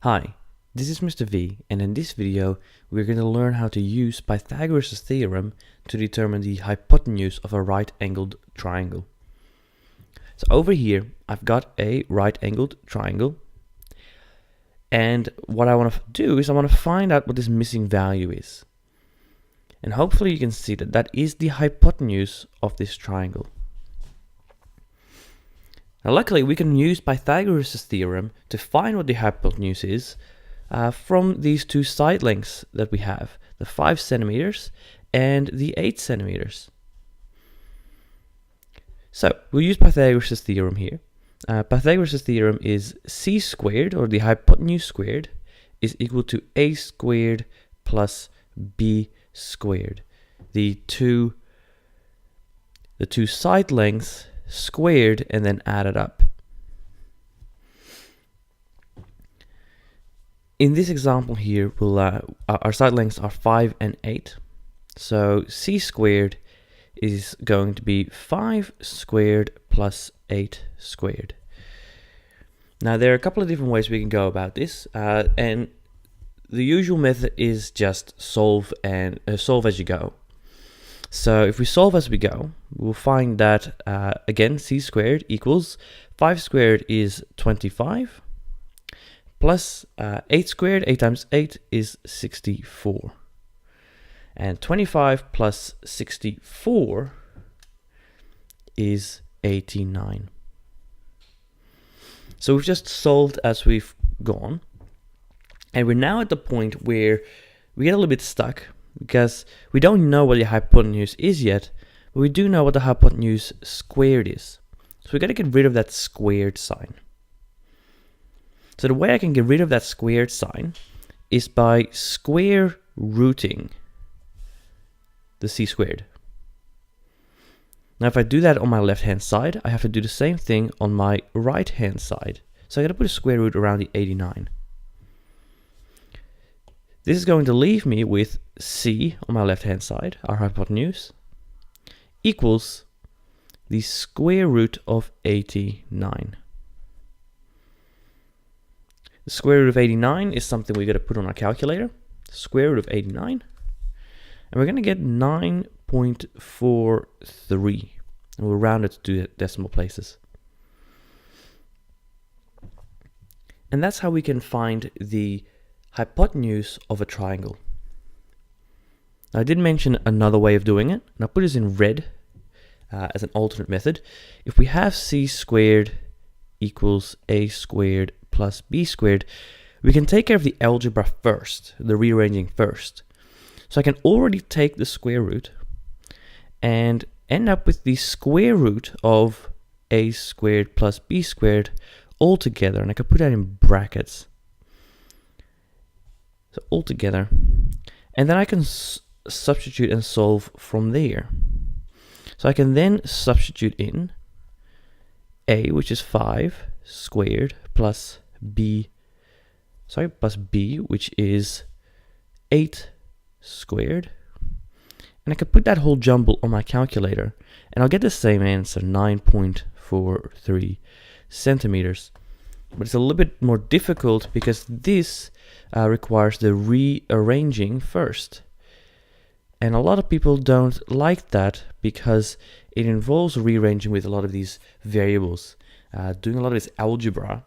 Hi, this is Mr. V, and in this video we're going to learn how to use Pythagoras' theorem to determine the hypotenuse of a right-angled triangle. So over here I've got a right-angled triangle, and what I want to do is I want to find out what this missing value is. And hopefully you can see that that is the hypotenuse of this triangle. Now luckily we can use Pythagoras' theorem to find what the hypotenuse is from these two side lengths that we have, the 5 centimeters and the 8 centimeters. So we'll use Pythagoras' theorem here. Pythagoras' theorem is c squared, or the hypotenuse squared, is equal to a squared plus b squared. The two side lengths squared and then added up. In this example here, our side lengths are 5 and 8. So c squared is going to be 5 squared plus 8 squared. Now there are a couple of different ways we can go about this, and the usual method is just solve as you go. So if we solve as we go, we'll find that, again, c squared equals 5 squared is 25, plus 8 squared, 8 times 8 is 64. And 25 plus 64 is 89. So we've just solved as we've gone. And we're now at the point where we get a little bit stuck, because we don't know what the hypotenuse is yet, but we do know what the hypotenuse squared is. So we got to get rid of that squared sign. So the way I can get rid of that squared sign is by square rooting the c squared. Now if I do that on my left hand side, I have to do the same thing on my right hand side. So I got to put a square root around the 89. This is going to leave me with c on my left hand side, our hypotenuse, equals the square root of 89. The square root of 89 is something we got to put on our calculator. Square root of 89. And we're going to get 9.43. And we'll round it to decimal places. And that's how we can find the hypotenuse of a triangle. Now, I did mention another way of doing it, and I'll put this in red as an alternate method. If we have c squared equals a squared plus b squared, we can take care of the algebra first, the rearranging first. So I can already take the square root and end up with the square root of a squared plus b squared all together, and I can put that in brackets. So all together, and then I can substitute and solve from there. So I can then substitute in a, which is 5 squared plus b, which is 8 squared, and I can put that whole jumble on my calculator, and I'll get the same answer, 9.43 centimeters. But it's a little bit more difficult because this requires the rearranging first. And a lot of people don't like that because it involves rearranging with a lot of these variables, doing a lot of this algebra,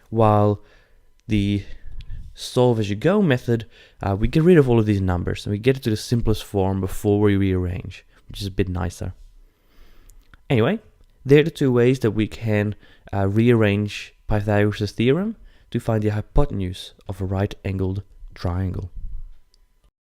while the solve as you go method, we get rid of all of these numbers and we get it to the simplest form before we rearrange, which is a bit nicer. Anyway, they're the two ways that we can rearrange Pythagoras' theorem to find the hypotenuse of a right-angled triangle.